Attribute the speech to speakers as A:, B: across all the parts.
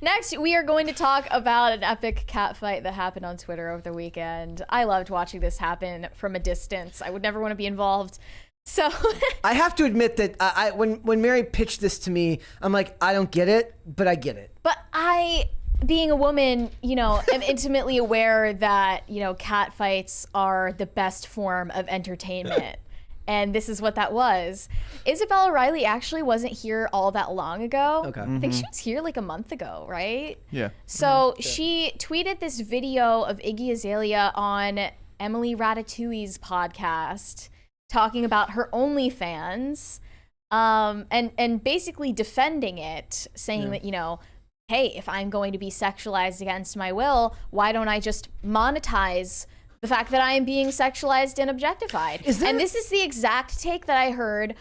A: Next, we are going to talk about an epic cat fight that happened on Twitter over the weekend. I loved watching this happen from a distance. I would never want to be involved. So
B: I have to admit that when Mary pitched this to me, I'm like, I don't get it, but I get it.
A: But I, being a woman, am intimately aware that, cat fights are the best form of entertainment. And this is what that was. Isabella Riley actually wasn't here all that long ago.
B: Okay.
A: I think she was here like a month ago, right?
C: Yeah.
A: So she tweeted this video of Iggy Azalea on Emily Ratatouille's podcast talking about her OnlyFans and basically defending it, saying that, hey, if I'm going to be sexualized against my will, why don't I just monetize the fact that I am being sexualized and objectified? And this is the exact take that I heard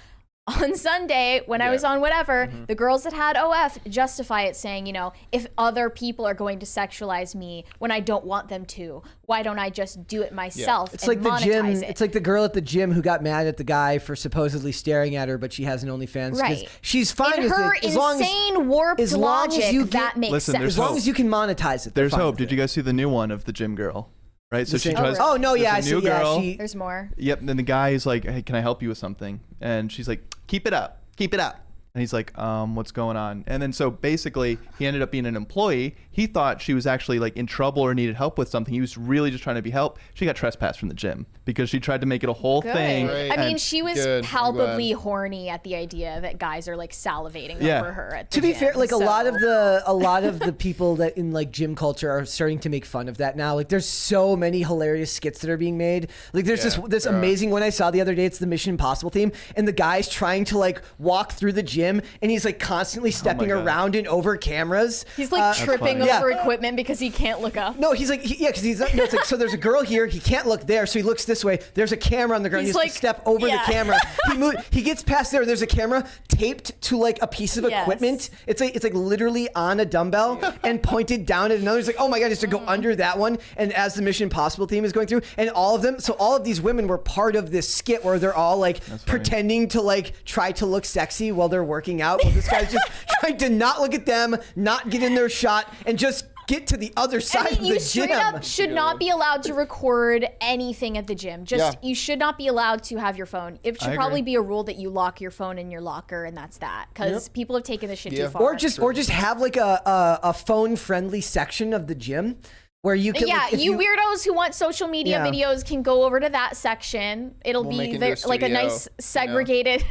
A: on Sunday when I was on whatever. The girls that had OF justify it, saying, if other people are going to sexualize me when I don't want them to, why don't I just do it myself?
B: It's like the gym. It's like the girl at the gym who got mad at the guy for supposedly staring at her, but she has an OnlyFans.
A: Right.
B: She's fine
A: In
B: with
A: her
B: it.
A: insane warped logic, that makes sense.
B: As long as you can monetize it.
C: There's hope. Did you guys see the new one of the gym girl? Right, so she tries.
B: Oh no, yeah, I see.
C: Girl.
A: There's more.
C: Yep, and then the guy is like, "Hey, can I help you with something?" And she's like, "Keep it up, keep it up." And he's like, "What's going on?" And then so basically, he ended up being an employee. He thought she was actually like in trouble or needed help with something. He was really just trying to be helped. She got trespassed from the gym because she tried to make it a whole thing.
A: Great. I mean, she was palpably horny at the idea that guys are like salivating over her at the
B: To be
A: gym,
B: fair, like a lot of the people that in like gym culture are starting to make fun of that now. Like there's so many hilarious skits that are being made. Like there's this amazing one I saw the other day. It's the Mission Impossible theme, and the guy's trying to like walk through the gym, and he's like constantly stepping around and over cameras.
A: He's like tripping over equipment because he can't look up.
B: No, he's like, because he's it's like, so there's a girl here, he can't look there, so he looks this way. There's a camera on the ground. He has
A: like,
B: to step over the camera. He gets past there. There's a camera taped to like a piece of equipment. It's like literally on a dumbbell and pointed down at another. He's like, oh my god, he has to go under that one. And as the Mission Impossible theme is going through, and all of these women were part of this skit where they're all like pretending to like try to look sexy while they're working out. Well, this guy's just trying to not look at them, not get in their shot, and just get to the other side of the gym.
A: You straight up should not be allowed to record anything at the gym. You should not be allowed to have your phone. It should probably be a rule that you lock your phone in your locker, and that's that. Because people have taken this shit too far.
B: Or just have like a phone friendly section of the gym where you can
A: you weirdos who want social media videos can go over to that section. It'll be there, like a nice segregated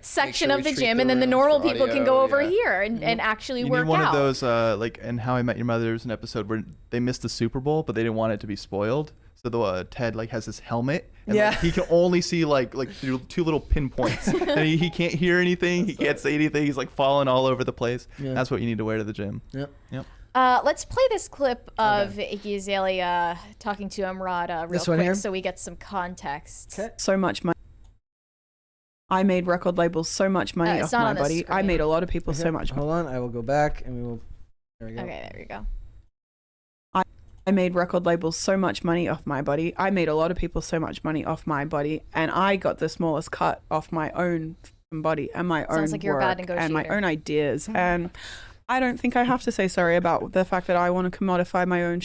A: section of the gym, and then the normal people can go over here and actually work out.
C: One of those like in How I Met Your Mother, there's an episode where they missed the Super Bowl, but they didn't want it to be spoiled. So the Ted like has this helmet, and like, he can only see like through two little pinpoints, and he can't hear anything, he can't say anything. He's like falling all over the place. That's what you need to wear to the gym. Yep.
A: Let's play this clip of Iggy Azalea talking to Emrata real quick so we get some context.
D: So much money. I made record labels so much money off my body. I made a lot of people so much money.
B: Hold on, I will go back and we will. There we go.
A: Okay, there we go.
D: I made record labels so much money off my body. I made a lot of people so much money off my body, and I got the smallest cut off my own body and my own work and my own ideas. And I don't think I have to say sorry about the fact that I want to commodify my own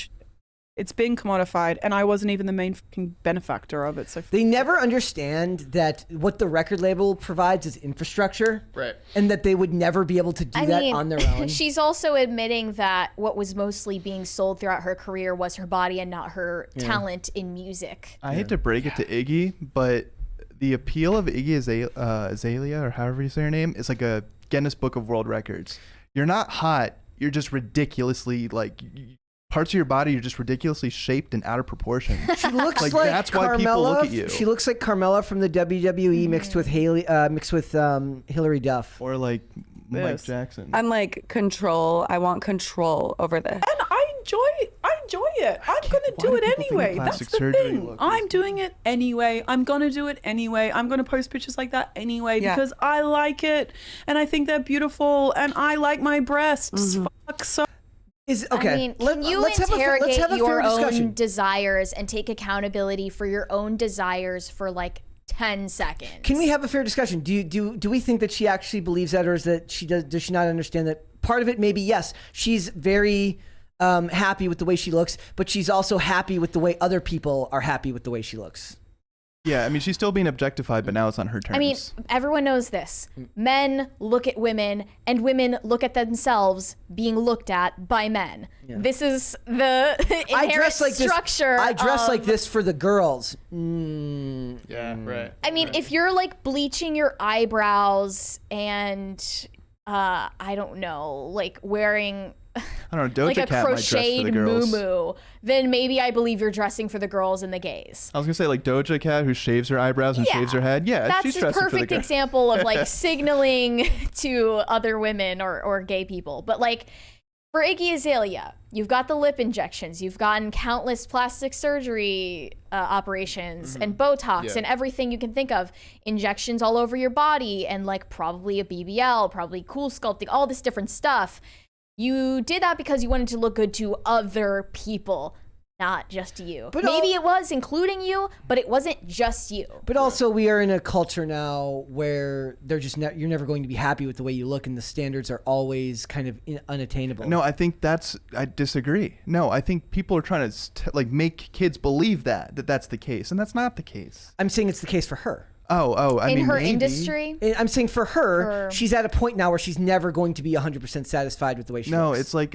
D: it's been commodified, and I wasn't even the main fucking benefactor of it. So
B: they never understand that what the record label provides is infrastructure,
E: right?
B: And that they would never be able to do that on their own.
A: She's also admitting that what was mostly being sold throughout her career was her body and not her talent in music.
C: I hate to break it to Iggy, but the appeal of Iggy Azalea, or however you say her name, is like a Guinness Book of World Records. You're not hot. You're just ridiculously like. Parts of your body are just ridiculously shaped and out of proportion.
B: She looks like
C: that's
B: Carmella.
C: Why people look at you.
B: She looks like Carmella from the WWE mixed with Hillary Duff.
C: Or like Mike Jackson.
F: I'm like control. I want control over this.
D: And I enjoy it. I'm gonna do it anyway. That's the thing. I'm doing it anyway. I'm gonna do it anyway. I'm gonna post pictures like that anyway because I like it and I think they're beautiful and I like my breasts. Fuck so.
A: I mean, can you interrogate your own desires and take accountability for your own desires for like 10 seconds?
B: Can we have a fair discussion? Do we think that she actually believes that, or is that does she not understand that part of it maybe, yes, she's very happy with the way she looks, but she's also happy with the way other people are happy with the way she looks.
C: Yeah, I mean, she's still being objectified, but now it's on her terms.
A: I mean, everyone knows this. Men look at women, and women look at themselves being looked at by men. Yeah. This is the inherent structure.
B: I dress like this for the girls.
E: Yeah, right.
A: I mean, if you're like bleaching your eyebrows and I don't know, like wearing
C: I don't know, Doja
A: like a
C: Cat
A: crocheted muumuu, then maybe I believe you're dressing for the girls and the gays.
C: I was gonna say like Doja Cat who shaves her eyebrows and shaves her head. Yeah,
A: that's
C: she's
A: a
C: dressing
A: perfect
C: for the
A: example of like signaling to other women or gay people. But like for Iggy Azalea, you've got the lip injections, you've gotten countless plastic surgery operations and Botox and everything you can think of, injections all over your body, and like probably a BBL, probably cool sculpting, all this different stuff. You did that because you wanted to look good to other people, not just you. But maybe it was including you, but it wasn't just you.
B: But also, we are in a culture now where they're just you're never going to be happy with the way you look, and the standards are always kind of unattainable.
C: No, I think I disagree. No, I think people are trying to like make kids believe that's the case, and that's not the case.
B: I'm saying it's the case for her.
C: I mean,
A: in her
C: maybe.
A: industry?
B: I'm saying for her, she's at a point now where she's never going to be 100% satisfied with the way she looks.
C: No, it's like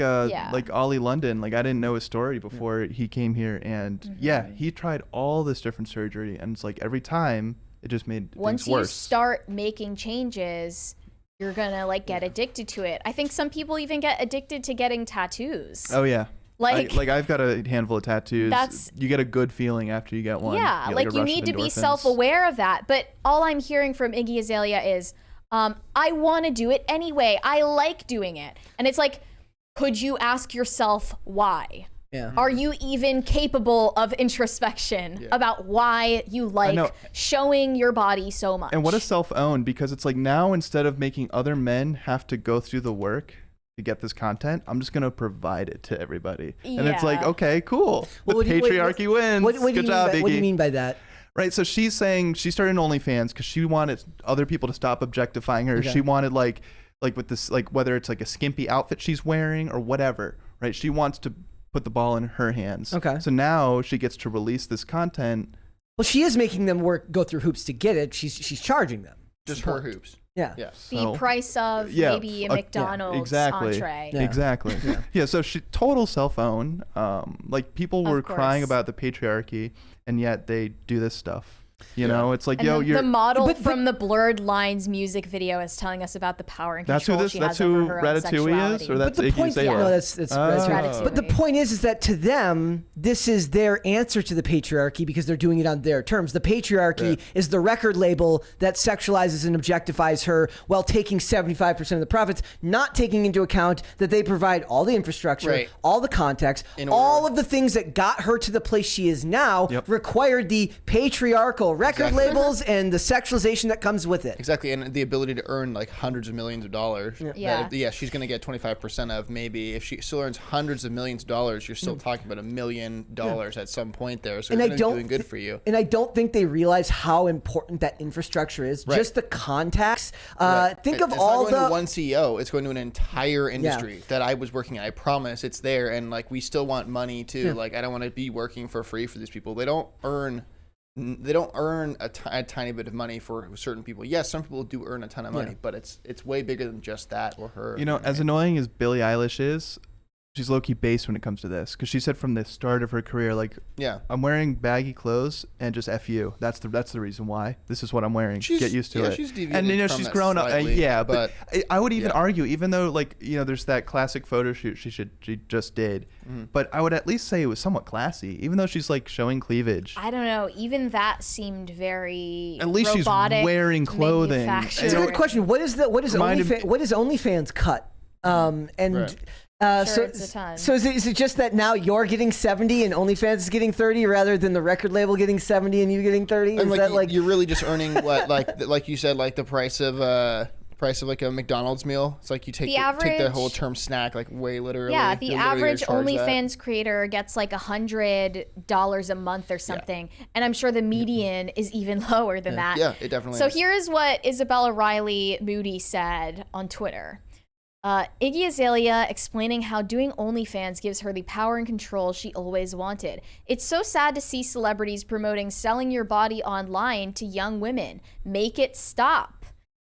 C: Ollie London. Like I didn't know his story before he came here, and he tried all this different surgery, and it's like every time it just made things worse.
A: Once you start making changes, you're gonna like get addicted to it. I think some people even get addicted to getting tattoos.
C: Oh yeah. Like I've got a handful of tattoos. You get a good feeling after you get one.
A: Yeah, you need to be self-aware of that. But all I'm hearing from Iggy Azalea is, I want to do it anyway. I like doing it. And it's like, could you ask yourself why? Yeah. Are you even capable of introspection about why you like showing your body so much?
C: And what is self-owned? Because it's like now instead of making other men have to go through the work to get this content, I'm just gonna provide it to everybody. And it's like, okay, cool. The patriarchy wins. Good job, Iggy.
B: What do you mean by that?
C: Right, so she's saying she started an OnlyFans because she wanted other people to stop objectifying her. Okay. She wanted like with this, like whether it's like a skimpy outfit she's wearing or whatever, right? She wants to put the ball in her hands. Okay. So now she gets to release this content.
B: Well, she is making them go through hoops to get it. She's charging them.
E: Just her hoops.
B: Yeah.
A: The price of maybe a McDonald's entree.
C: Yeah. Exactly. Yeah. So she total cell-phone. Like people were crying about the patriarchy, and yet they do this stuff. You know, it's like,
A: and the model from the Blurred Lines music video is telling us about the power and control she has over her own sexuality.
C: Ratatouille is, or that's Iggy Azalea?
B: No, that's Ratatouille. But the point is that to them, this is their answer to the patriarchy because they're doing it on their terms. The patriarchy is the record label that sexualizes and objectifies her while taking 75% of the profits, not taking into account that they provide all the infrastructure, all the context, all of the things that got her to the place she is now required the patriarchal record labels and the sexualization that comes with it.
E: Exactly, and the ability to earn like hundreds of millions of dollars. She's going to get 25% of maybe. If she still earns hundreds of millions of dollars, you're still talking about $1 million at some point there. So it's doing good for you.
B: And I don't think they realize how important that infrastructure is. Just the contacts. Think of all the. It's not going to
E: one CEO. It's going to an entire industry that I was working at. I promise it's there, and like we still want money too. Like I don't want to be working for free for these people. They don't earn a tiny bit of money for certain people. Yes, some people do earn a ton of money, but it's way bigger than just that or her.
C: You know, as annoying as Billie Eilish is, she's low-key based when it comes to this, because she said from the start of her career, like, I'm wearing baggy clothes and just F you. That's the reason why. This is what I'm wearing. Get used to it.
E: She's
C: and you know, she's grown up. But I would even argue, even though like there's that classic photo shoot she just did, but I would at least say it was somewhat classy, even though she's like showing cleavage.
A: I don't know. Even that seemed very
C: at least she's wearing clothing.
B: It's a good question. What is OnlyFans cut? So is it just that now you're getting 70 and OnlyFans is getting 30 rather than the record label getting 70 and you getting 30?
E: And you're really just earning what like you said, like the price of like a McDonald's meal. It's like you take the whole term snack like way literally.
A: Yeah, the average OnlyFans creator gets like $100 a month or something, and I'm sure the median is even lower than that.
E: Yeah, it definitely.
A: So
E: is.
A: here's what Isabella Riley Moody said on Twitter. Iggy Azalea explaining how doing OnlyFans gives her the power and control she always wanted. It's so sad to see celebrities promoting selling your body online to young women. Make it stop.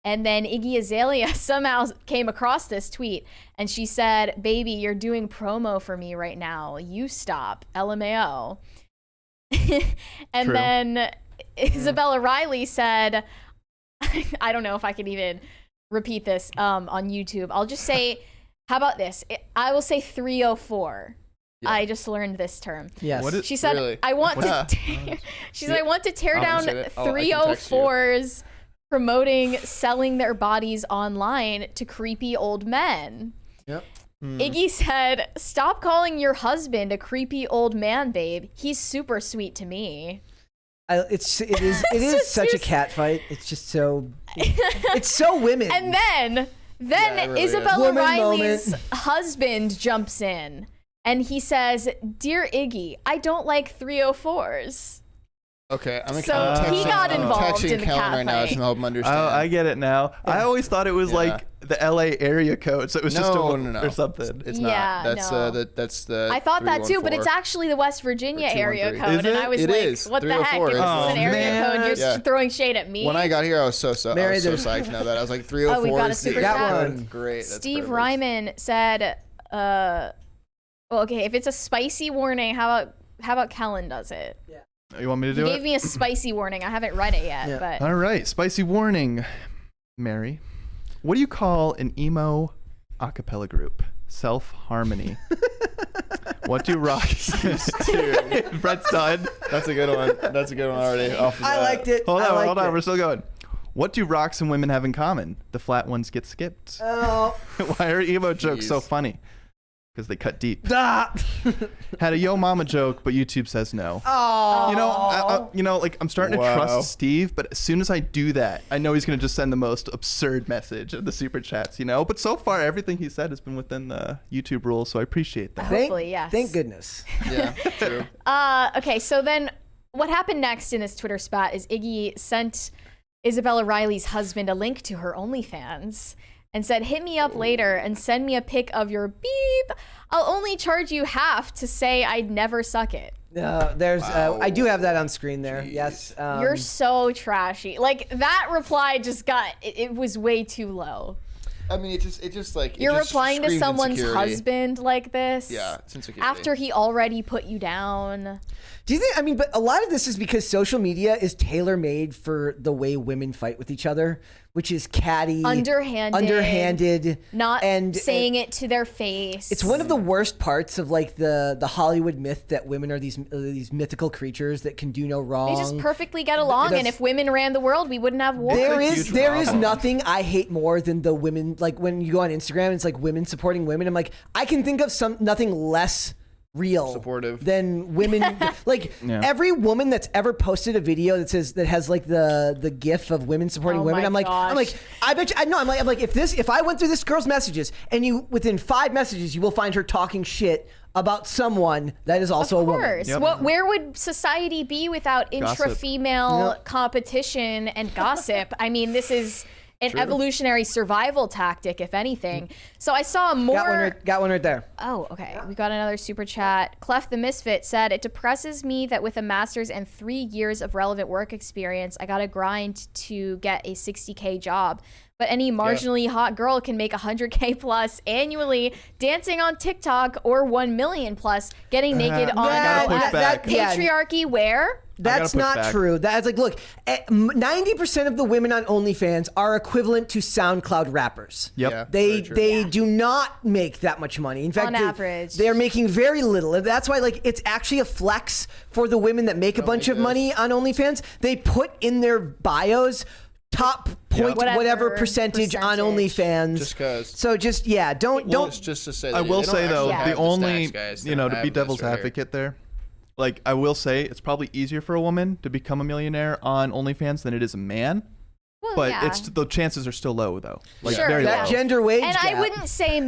A: And then Iggy Azalea somehow came across this tweet and she said, "Baby, you're doing promo for me right now. You stop. LMAO." And
C: True.
A: then Isabella Riley said, I don't know if I could even repeat this on YouTube. I'll just say, how about this? I will say 304. Yeah. I just learned this term.
B: Yes.
A: She said,
E: really?
A: I want to she said, I want to tear down 304s promoting selling their bodies online to creepy old men.
B: Yep.
A: Iggy said, "Stop calling your husband a creepy old man, babe. He's super sweet to me."
B: It is such a cat fight. It's just so it's so women.
A: And then
E: really
A: Isabella
B: Woman
A: Riley's
B: moment.
A: husband jumps in and he says, "Dear Iggy, I don't like 304s."
E: Okay, I'm
A: So
E: texting,
A: he got involved
E: texting
A: in the
E: Kellen
A: cat
E: right now
A: fight.
E: to help him understand.
C: Oh, I get it now. I always thought it was like the LA area code, so it was just
E: no.
C: or something.
E: It's
A: Yeah,
E: not. That's
A: no.
E: that's the.
A: I thought that too, but it's
E: 314.
A: actually the West Virginia
E: Or
A: area
E: 213.
A: code,
C: Is
A: and
C: it?
A: I was
E: It
A: like,
E: is.
A: "What the heck? If
E: 304
A: this
E: is.
A: is an area
B: man.
A: code, you're
E: Yeah.
A: throwing shade at me."
E: When I got here, I was so
B: Mary,
E: I was so
B: there's-
E: psyched now that I was like 304.
A: Oh, we got a
E: is the
A: super
E: area
B: chat.
E: code.
B: One.
E: Great. That's
A: Steve
E: perfect.
A: Ryman said, well, okay, if it's a spicy warning, how about Kellen does it?
C: You want me to
A: He
C: do
A: gave
C: it?
A: me a spicy warning. I haven't read it yet,
B: Yeah.
A: but
C: All right, spicy warning, Mary. What do you call an emo a cappella group? Self-harmony. What do rock? Brett's done.
E: That's a good one. That's a good one already. Off the
B: I
E: bat.
B: liked it.
C: Hold
B: I
C: on,
B: liked
C: hold on.
B: it.
C: We're still going. What do rocks and women have in common? The flat ones get skipped.
B: Oh.
C: Why are emo jokes so
E: Jeez.
C: funny? Because they cut deep.
B: Ah.
C: Had a yo mama joke, but YouTube says no.
B: Oh.
C: You know, like I'm starting to
E: Wow.
C: trust Steve, but as soon as I do that, I know he's gonna just send the most absurd message in the super chats, you know. But so far, everything he said has been within the YouTube rules, so I appreciate that.
A: hopefully, yes.
B: Thank goodness.
E: Yeah. True.
A: Okay, so then what happened next in this Twitter spat is Iggy sent Isabella Riley's husband a link to her OnlyFans and said, "Hit me up later and send me a pic of your beep. I'll only charge you half to say I'd never suck it."
B: I do have that on screen there.
E: Jeez.
B: Yes.
A: You're so trashy. Like, that reply just it was way too low.
E: I mean, it just like
A: You're
E: it just
A: replying to
E: screams
A: someone's
E: insecurity.
A: husband like this.
E: Yeah, it's insecurity.
A: After he already put you down.
B: Do you think? I mean, but a lot of this is because social media is tailor made for the way women fight with each other, which is catty, underhanded,
A: Not
B: and
A: saying it to their face.
B: It's one of the worst parts of like the Hollywood myth that women are these mythical creatures that can do no wrong.
A: They just perfectly get along, and
B: That's-
A: if women ran the world, we wouldn't have war.
B: There
C: huge
B: is
C: problem.
B: nothing I hate more than the women. Like when you go on Instagram, it's like women supporting women. I'm like, I can think of nothing less real
E: Supportive.
B: than women. Like
C: Yeah.
B: every woman that's ever posted a video that has like the gif of women supporting
A: Oh
B: women.
A: my
B: I'm like,
A: gosh.
B: I bet you. I'm like, if I went through this girl's messages and you within 5 messages you will find her talking shit about someone that is also
A: Of
B: a woman.
A: course.
C: Yep.
A: Where would society be without intra-female competition and gossip? I mean, this is an evolutionary survival tactic, if anything. So I saw more.
B: Got one right there.
A: Oh, okay. We got another super chat. Clef the Misfit said, "It depresses me that with a master's and 3 years of relevant work experience, I got to grind to get a 60K job. But any marginally hot girl can make 100K plus annually dancing on TikTok or 1 million plus getting naked on
C: gotta push back.
A: patriarchy where?
B: That's
C: push
B: not
C: back.
B: true. That's like, look, 90% of the women on OnlyFans are equivalent to SoundCloud rappers.
C: Yep.
E: Yeah.
B: They
E: Very true.
B: they do not make that much money. In fact,
A: On average.
B: they're making very little. And that's why like it's actually a flex for the women that make a bunch of money on OnlyFans. They put in their bios top point
A: Whatever
B: whatever percentage on OnlyFans.
E: Just 'cause.
B: So just don't
E: Just to say.
C: I
E: that
C: will
E: they don't
C: say though,
E: actually have
C: the only
E: stats, guys. They
C: you know
E: don't
C: to
E: have
C: be
E: this
C: devil's
E: right here.
C: advocate there, like I will say it's probably easier for a woman to become a millionaire on OnlyFans than it is a man.
A: Well,
C: but
A: yeah.
C: it's the chances are still low though. Like
A: Sure,
C: very
B: That
C: low.
B: gender wage
A: And
B: gap.
A: I wouldn't say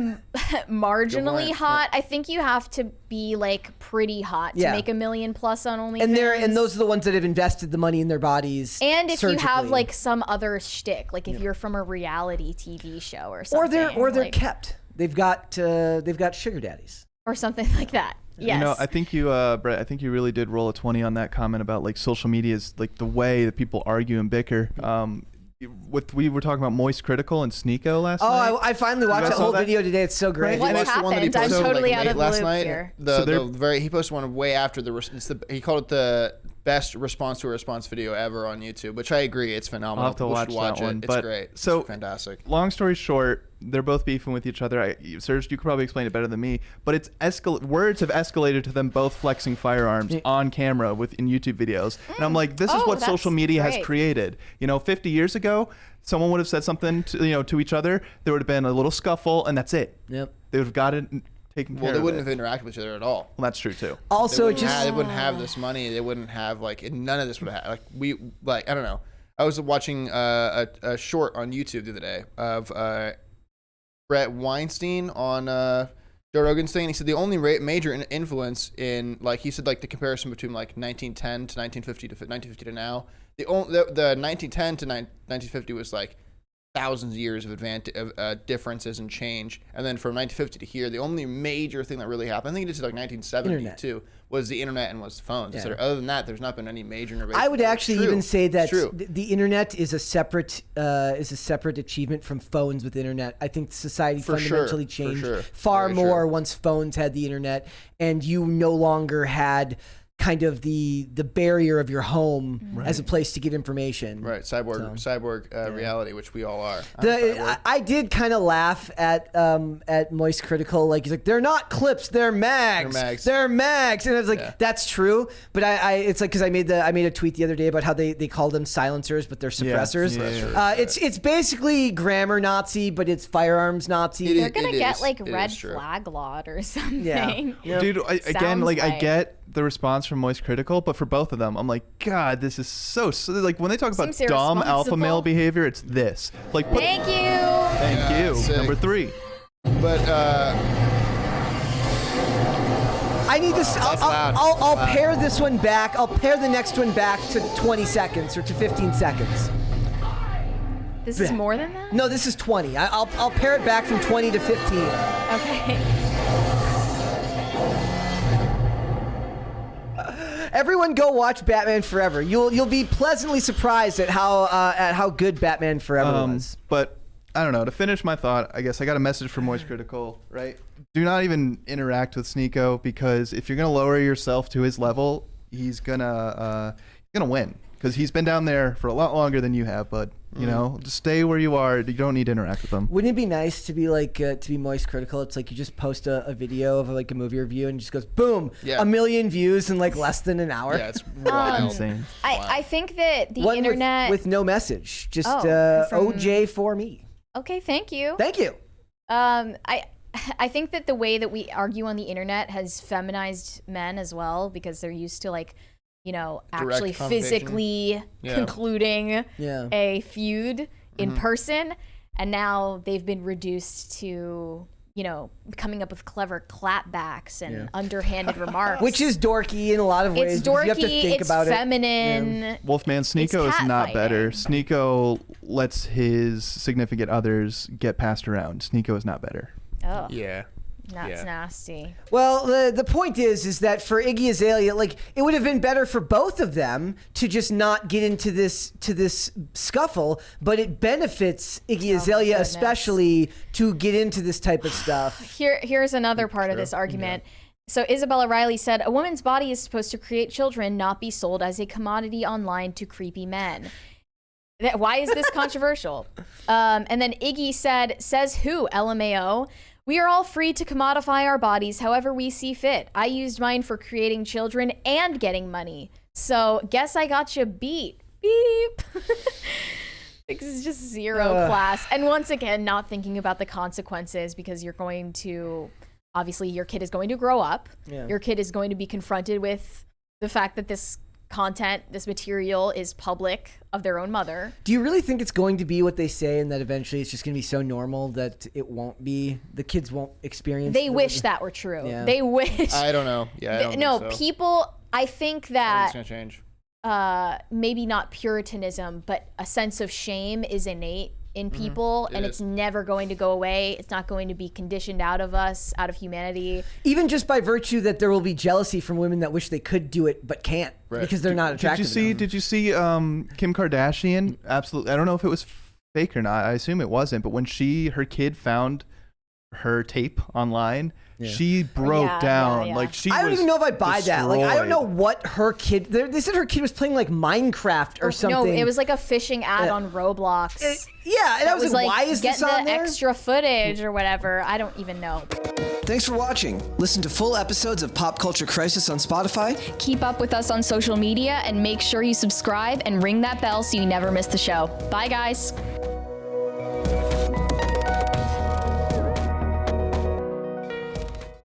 A: marginally
E: point.
A: hot. I think you have to be like pretty hot to
B: Yeah.
A: make $1 million plus on OnlyFans.
B: and those are the ones that have invested the money in their bodies.
A: And if you have
B: surgically.
A: like some other shtick, like if you're from a reality TV show or something,
B: or they're
A: like,
B: kept. They've got sugar daddies.
A: or something like that. Yes.
C: You know, I think you, Brett, I think you really did roll a 20 on that comment about like social media is like the way that people argue and bicker. We were talking about Moist Critical and Sneeko last night.
B: Oh, I finally watched
C: guys
B: that
C: saw
B: whole
C: that?
B: video today. It's so great.
A: What
E: You watched the one that he
A: happened? I'm
E: posted,
A: totally
E: like,
A: out of the
E: last
A: loop
E: night.
A: here.
E: He posted one way after he called it the best response to a response video ever on YouTube, which I agree, it's phenomenal.
C: I'll have to
E: People
C: watch
E: should watch
C: that
E: it.
C: one.
E: It's
C: But-
E: great.
C: so-
E: It's fantastic.
C: Long story short, they're both beefing with each other. Serge, you could probably explain it better than me, but it's words have escalated to them both flexing firearms on camera in YouTube videos. And I'm like, this is what
A: that's
C: social media has
A: great.
C: created. 50 years ago, someone would have said something to each other. There would have been a little scuffle, and that's it.
B: Yep.
C: They would have got it taken care
E: Well, they
C: of.
E: wouldn't
C: it.
E: have interacted with each other at all.
C: Well, that's true too.
B: Also,
E: They wouldn't have this money. They wouldn't have none of this would have I don't know. I was watching a short on YouTube the other day of Brett Weinstein on Joe Rogan's thing. He said the only major influence in he said the comparison between 1910 to 1950 to 1950 to now. The 1910 to 1950 was thousands of years of differences and change, and then from 1950 to here, the only major thing that really happened, I think it is 1972, was the internet and was phones.
B: Yeah.
E: Other than that, there's not been any major innovation.
B: I would actually even say that
E: True.
B: the internet is a separate achievement from phones with internet. I think society
E: For
B: fundamentally
E: sure, for
B: changed
E: sure.
B: far
E: Very
B: more
E: sure.
B: once phones had the internet, and you no longer had kind of the barrier of your home as a place to get information.
E: Right, cyborg reality, which we all are.
B: I did kind of laugh at Moist Critical. He's like, they're not clips, they're mags.
E: They're mags.
B: They're mags. And I was like, that's true. But it's because I made a tweet the other day about how they call them silencers, but they're suppressors.
C: Yeah.
B: It's basically grammar Nazi, but it's firearms Nazi.
A: They're gonna get
E: It
A: red
E: is true.
A: flag lawed or something.
B: Yeah.
C: Dude, I
A: Sounds
C: get the response from Moist Critical, but for both of them, I'm like, God, this is so when they talk about
A: Seems
C: dumb alpha male
A: irresponsible.
C: behavior, it's this. Thank
A: Thank you.
C: you.
E: sick.
C: Number 3.
E: But
B: I need this.
E: That's loud.
B: I'll
E: Loud.
B: pair this one back. I'll pair the next one back to 20 seconds or to 15 seconds.
A: This is more than that?
B: No, this is 20. I'll pair it back from 20 to 15.
A: Okay.
B: Everyone, go watch Batman Forever. You'll be pleasantly surprised at how good Batman Forever was.
C: But I don't know. To finish my thought, I guess I got a message from Moist Critical, right? Do not even interact with Sneeko, because if you're gonna lower yourself to his level, he's gonna win, because he's been down there for a lot longer than you have, bud. Just stay where you are. You don't need to interact with them.
B: Wouldn't it be nice to be Moist Critical? It's like you just post a video of a movie review and it just goes boom,
E: Yeah.
B: 1 million views in less than an hour.
E: yeah, it's wild.
C: Insane.
A: I think that the
B: One
A: internet.
B: with no message, just
A: from-
B: OJ for me.
A: Okay, thank you.
B: Thank you.
A: I think that the way that we argue on the internet has feminized men as well, because they're used to actually
E: confrontation.
A: physically concluding
B: Yeah.
A: a feud in person, and now they've been reduced to coming up with clever clapbacks and underhanded remarks,
B: Which is dorky in a lot of ways.
A: it's
B: because you have to
A: dorky,
B: think
A: it's
B: about
A: feminine.
B: it.
C: Wolfman, Sneeko is not
A: catfighting.
C: better. Sneeko lets his significant others get passed around. Sneeko is not better.
A: Oh,
E: Yeah.
A: that's nasty.
B: Well, the point is that for Iggy Azalea, it would have been better for both of them to just not get into this scuffle, but it benefits Iggy Azalea
A: goodness.
B: especially to get into this type of stuff.
A: Here's another part of this argument. So Isabella Riley said, a woman's body is supposed to create children, not be sold as a commodity online to creepy men. Why is this controversial? And then Iggy said, says who, LMAO? We are all free to commodify our bodies however we see fit. I used mine for creating children and getting money. So guess I got you beat. Beep. This is just zero class. And once again, not thinking about the consequences, because you're going to, obviously your kid is going to grow up.
B: Yeah.
A: Your kid is going to be confronted with the fact that this content, this material is public of their own mother.
B: Do you really think it's going to be what they say, and that eventually it's just going to be so normal that it won't be, the kids won't experience?
A: They wish that were true.
B: Yeah.
A: They wish.
E: I don't know. Yeah, I don't
A: no,
E: think so.
A: people, I think that
E: It's gonna change.
A: maybe not Puritanism, but a sense of shame is innate in people, and it's never going to go away. It's not going to be conditioned out of us, out of humanity.
B: Even just by virtue that there will be jealousy from women that wish they could do it but can't because they're not attractive.
C: Did you see Kim Kardashian? Absolutely. I don't know if it was fake or not. I assume it wasn't. But when her kid found her tape online, she broke down. Like
B: I don't even know if I buy that. Like I don't know what her kid. They said her kid was playing like Minecraft or something.
A: No, it was like a phishing ad on Roblox.
B: And I was like, why is this on there?
A: Get the extra footage or whatever. I don't even know.
B: Thanks for watching. Listen to full episodes of Pop Culture Crisis on Spotify.
G: Keep up with us on social media and make sure you subscribe and ring that bell so you never miss the show. Bye, guys.